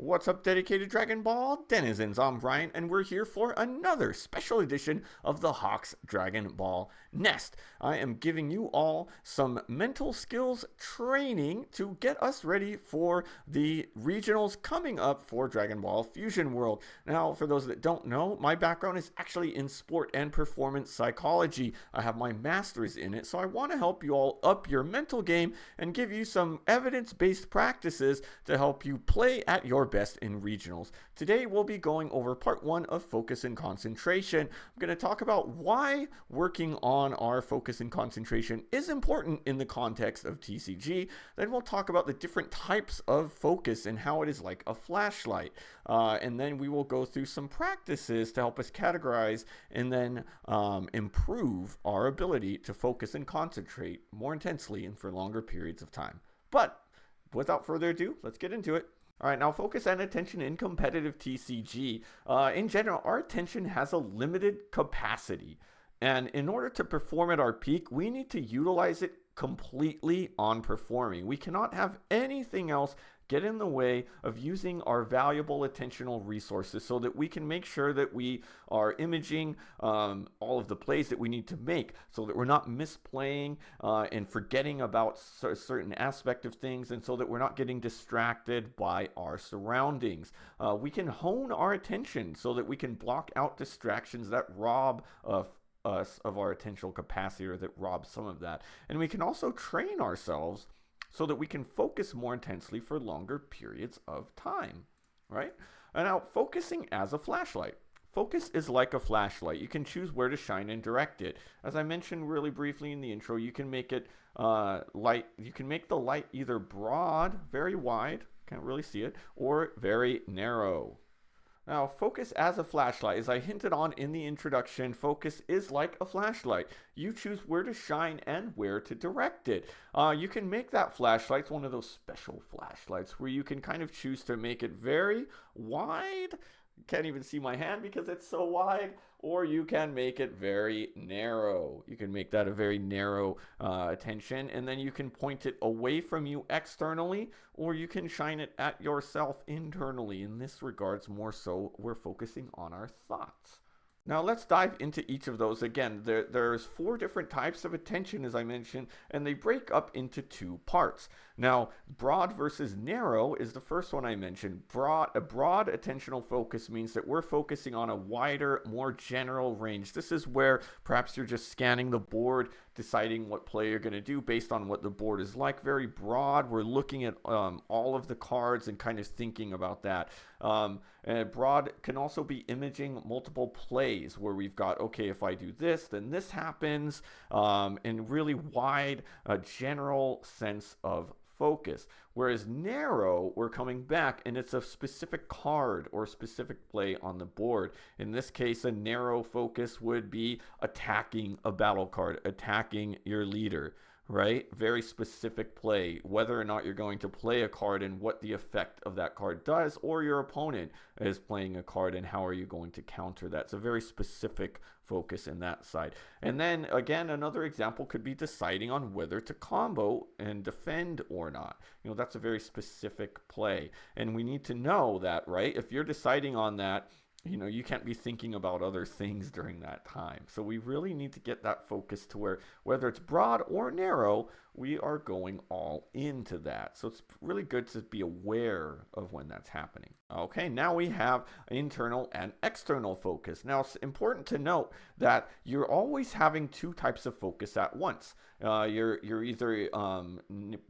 What's up, dedicated Dragon Ball denizens? I'm Brian, and we're here for another special edition of the Hawks Dragon Ball Nest. I am giving you all some mental skills training to get us ready for the regionals coming up for Dragon Ball Fusion World. Now, for those that don't know, my background is actually in sport and performance psychology. I have my master's in it, so I want to help you all up your mental game and give you some evidence-based practices to help you play at your best in regionals. Today we'll be going over part 1 of focus and concentration. I'm going to talk about why working on our focus and concentration is important in the context of TCG. Then we'll talk about the different types of focus and how it is like a flashlight. And then we will go through some practices to help us categorize and then improve our ability to focus and concentrate more intensely and for longer periods of time. But without further ado, let's get into it. All right, now focus and attention in competitive TCG. In general, our attention has a limited capacity. And in order to perform at our peak, we need to utilize it completely on performing. We cannot have anything else get in the way of using our valuable attentional resources so that we can make sure that we are imaging all of the plays that we need to make so that we're not misplaying and forgetting about a certain aspect of things, and so that we're not getting distracted by our surroundings. We can hone our attention so that we can block out distractions that rob us of our attentional capacity, or that rob some of that. And we can also train ourselves so that we can focus more intensely for longer periods of time, right? And now, focusing as a flashlight. Focus is like a flashlight. You can choose where to shine and direct it. As I mentioned really briefly in the intro, you can make it light. You can make the light either broad, very wide, can't really see it, or very narrow. Now, focus as a flashlight. As I hinted on in the introduction, focus is like a flashlight. You choose where to shine and where to direct it. You can make that flashlight one of those special flashlights where you can kind of choose to make it very wide. Can't even see my hand because it's so wide. Or you can make it very narrow. You can make that a very narrow attention, and then you can point it away from you externally, or you can shine it at yourself internally. In this regards, more so, we're focusing on our thoughts. Now let's dive into each of those. Again, there's 4 different types of attention, as I mentioned, and they break up into 2 parts. Now, broad versus narrow is the first one I mentioned. A broad attentional focus means that we're focusing on a wider, more general range. This is where perhaps you're just scanning the board, deciding what play you're going to do based on what the board is like. Very broad. We're looking at all of the cards and kind of thinking about that. And broad can also be imaging multiple plays where we've got, okay, if I do this, then this happens, and really wide, general sense of focus. Whereas narrow, we're coming back and it's a specific card or specific play on the board. In this case, a narrow focus would be attacking a battle card, attacking your leader, right? Very specific play, whether or not you're going to play a card and what the effect of that card does, or your opponent is playing a card and how are you going to counter that. It's a very specific focus in that side. And then again, another example could be deciding on whether to combo and defend or not. You know, that's a very specific play, and we need to know that, right? If you're deciding on that, you know, you can't be thinking about other things during that time. So we really need to get that focus to where, whether it's broad or narrow, we are going all into that. So it's really good to be aware of when that's happening. Okay, now we have internal and external focus. Now, it's important to note that you're always having 2 types of focus at once. You're either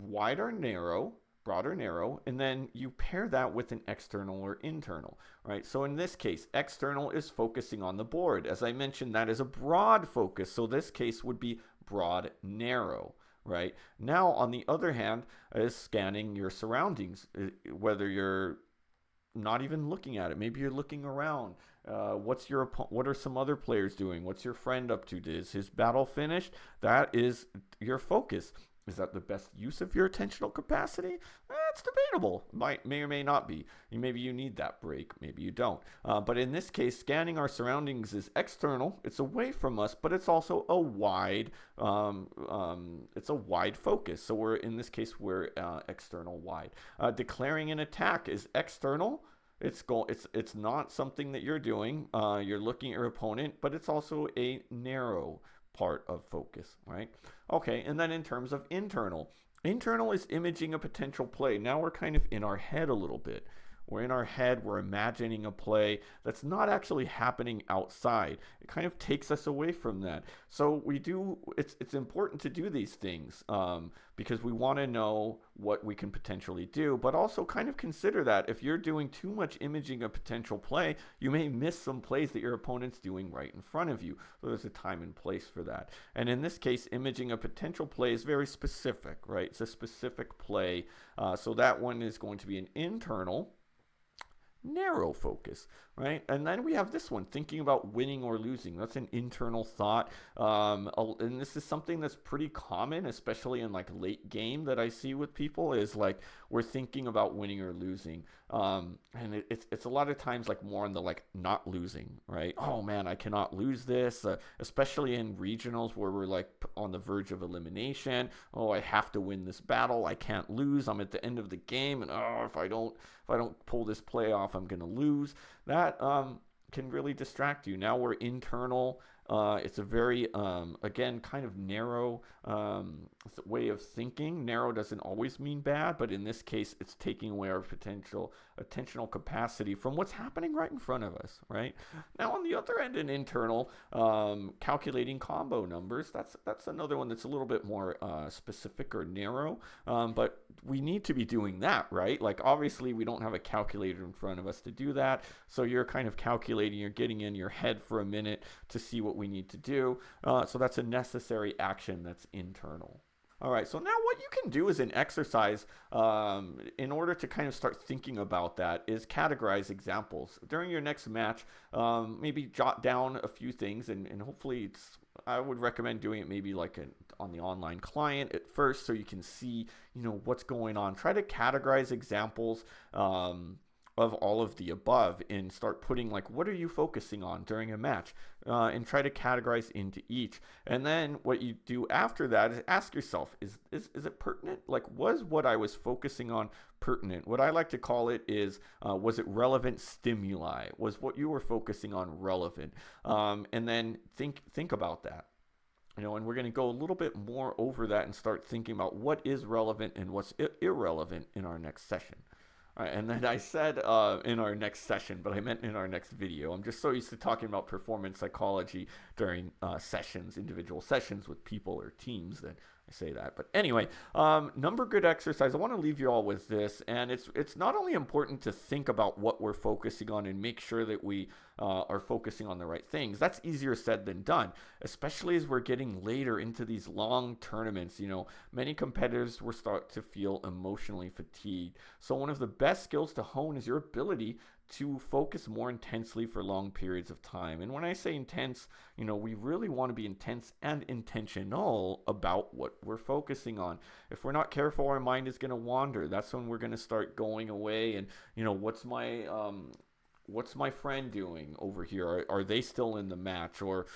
wide or narrow, broad or narrow, and then you pair that with an external or internal, right? So in this case, external is focusing on the board. As I mentioned, that is a broad focus. So this case would be broad narrow, right? Now, on the other hand, is scanning your surroundings, whether you're not even looking at it. Maybe you're looking around. What are some other players doing? What's your friend up to? Is his battle finished? That is your focus. Is that the best use of your attentional capacity? It's debatable. May or may not be. Maybe you need that break. Maybe you don't. But in this case, scanning our surroundings is external. It's away from us, but it's also a wide. It's a wide focus. So we're in this case we're external wide. Declaring an attack is external. It's not something that you're doing. You're looking at your opponent, but it's also a narrow part of focus, right? Okay, and then in terms of internal is imaging a potential play. Now we're kind of in our head a little bit. We're in our head, we're imagining a play that's not actually happening outside. It kind of takes us away from that. So it's important to do these things because we want to know what we can potentially do, but also kind of consider that if you're doing too much imaging a potential play, you may miss some plays that your opponent's doing right in front of you. So there's a time and place for that. And in this case, imaging a potential play is very specific, right? It's a specific play. So that one is going to be an internal narrow focus, right? And then we have this one, thinking about winning or losing. That's an internal thought. And this is something that's pretty common, especially in like late game that I see with people, is like we're thinking about winning or losing. And it's a lot of times like more on the like not losing, right? Oh man, I cannot lose this, especially in regionals where we're like on the verge of elimination. Oh, I have to win this battle. I can't lose. I'm at the end of the game, and if I don't pull this play off, I'm gonna lose. That can really distract you. Now we're internal. It's a very, again, kind of narrow way of thinking. Narrow doesn't always mean bad, but in this case, it's taking away our potential attentional capacity from what's happening right in front of us, right? Now, on the other end, in internal, calculating combo numbers, that's another one that's a little bit more specific or narrow, but we need to be doing that, right? Like, obviously, we don't have a calculator in front of us to do that, so you're kind of calculating, you're getting in your head for a minute to see what we need to do. So that's a necessary action that's internal. All right, so now what you can do as an exercise in order to kind of start thinking about that is categorize examples. During your next match, maybe jot down a few things, and hopefully I would recommend doing it maybe like on the online client at first so you can see, what's going on. Try to categorize examples of all of the above and start putting like what are you focusing on during a match and try to categorize into each. And then what you do after that is ask yourself, is it pertinent? Like, was what I was focusing on pertinent? What I like to call it is was it relevant stimuli? Was what you were focusing on relevant? And then think about that. And we're going to go a little bit more over that and start thinking about what is relevant and what's irrelevant in our next session. All right, and then I said in our next session, but I meant in our next video. I'm just so used to talking about performance psychology during individual sessions with people or teams, that I say that. But anyway, number grid exercise. I want to leave you all with this, and it's not only important to think about what we're focusing on and make sure that we are focusing on the right things. That's easier said than done, especially as we're getting later into these long tournaments. Many competitors will start to feel emotionally fatigued. So one of the best skills to hone is your ability to focus more intensely for long periods of time. And when I say intense, we really want to be intense and intentional about what we're focusing on. If we're not careful, our mind is going to wander. That's when we're going to start going away and, what's my friend doing over here? Are they still in the match? Or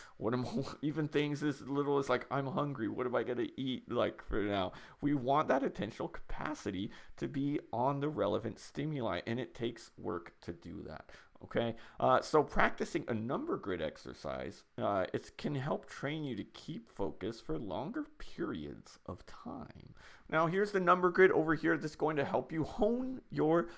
even things as little as like, I'm hungry. What am I going to eat like for now? We want that attentional capacity to be on the relevant stimuli, and it takes work to do that. Okay, so practicing a number grid exercise, it can help train you to keep focus for longer periods of time. Now, here's the number grid over here that's going to help you hone your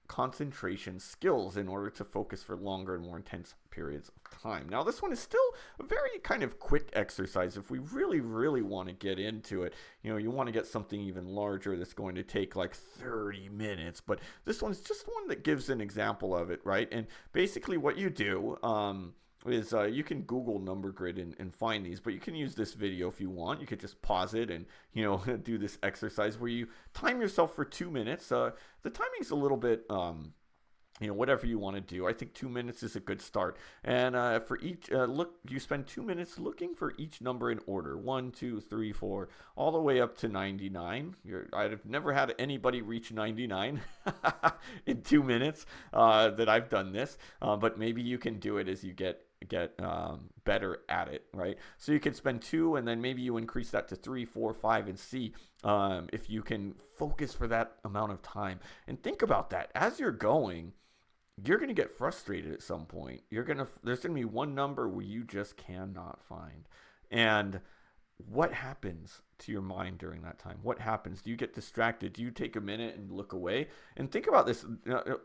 concentration skills in order to focus for longer and more intense periods of time. Now, this one is still a very kind of quick exercise. If we really, really want to get into it, you want to get something even larger that's going to take like 30 minutes. But this one's just one that gives an example of it, right? And basically what you do is you can Google number grid and find these, but you can use this video if you want. You could just pause it and do this exercise where you time yourself for 2 minutes. The timing's a little bit whatever you want to do. I think 2 minutes is a good start. And for each look, you spend 2 minutes looking for each number in order: one, two, three, four, all the way up to 99. I've never had anybody reach 99 in 2 minutes that I've done this, but maybe you can do it as you get better at it, right? So you can spend two, and then maybe you increase that to three, four, five, and see if you can focus for that amount of time. And think about that as you're going. You're going to get frustrated at some point. There's going to be one number where you just cannot find. And what happens to your mind during that time? What happens? Do you get distracted? Do you take a minute and look away? And think about this.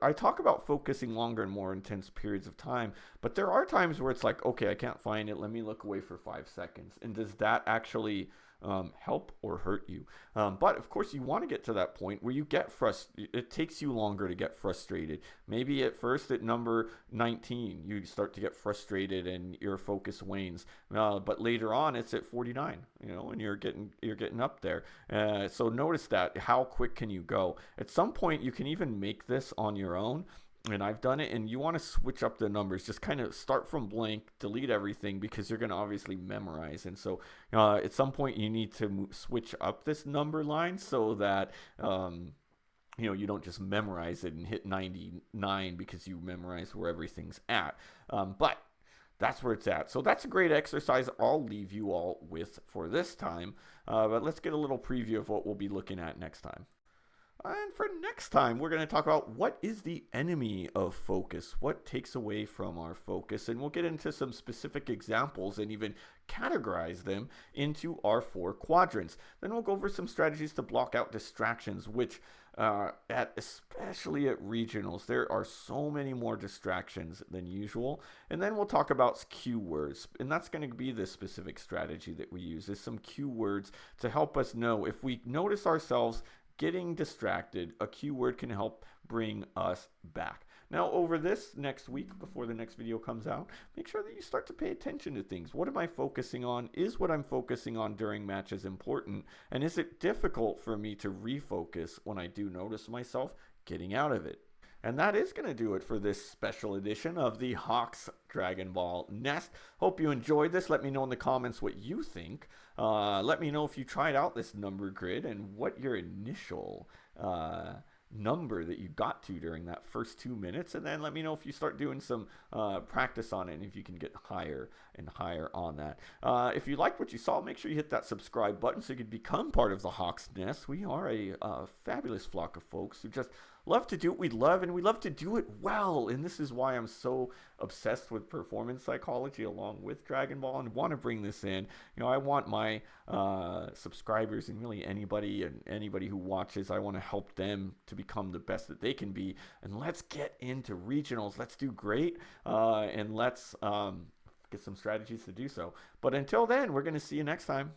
I talk about focusing longer and more intense periods of time, but there are times where it's like, okay, I can't find it. Let me look away for 5 seconds. And does that actually help or hurt you? But of course, you want to get to that point where you get frustrated. It takes you longer to get frustrated. Maybe at first at number 19, you start to get frustrated and your focus wanes. But later on, it's at 49, and you're getting up there. So notice that. How quick can you go? At some point, you can even make this on your own, and I've done it. And you want to switch up the numbers, just kind of start from blank, delete everything, because you're going to obviously memorize. And so at some point you need to switch up this number line so that you don't just memorize it and hit 99 because you memorize where everything's at. But that's where it's at. So that's a great exercise I'll leave you all with for this time. But let's get a little preview of what we'll be looking at next time. And for next time, we're going to talk about what is the enemy of focus, what takes away from our focus, and we'll get into some specific examples and even categorize them into our 4 quadrants. Then we'll go over some strategies to block out distractions, which especially at regionals, there are so many more distractions than usual. And then we'll talk about keywords, and that's going to be the specific strategy that we use, is some keywords to help us know if we notice ourselves getting distracted. A keyword can help bring us back. Now, over this next week, before the next video comes out, make sure that you start to pay attention to things. What am I focusing on? Is what I'm focusing on during matches important? And is it difficult for me to refocus when I do notice myself getting out of it? And that is going to do it for this special edition of the Hawks Dragon Ball Nest. Hope you enjoyed this. Let me know in the comments what you think. Let me know if you tried out this number grid and what your initial number that you got to during that first 2 minutes. And then let me know if you start doing some practice on it and if you can get higher and higher on that. If you liked what you saw, make sure you hit that subscribe button so you can become part of the Hawks Nest. We are a fabulous flock of folks who just love to do what we love, and we love to do it well. And this is why I'm so obsessed with performance psychology along with Dragon Ball, and want to bring this in. I want my subscribers, and really anybody who watches, I want to help them to become the best that they can be. And let's get into regionals. Let's do great, and let's get some strategies to do so. But until then, we're going to see you next time.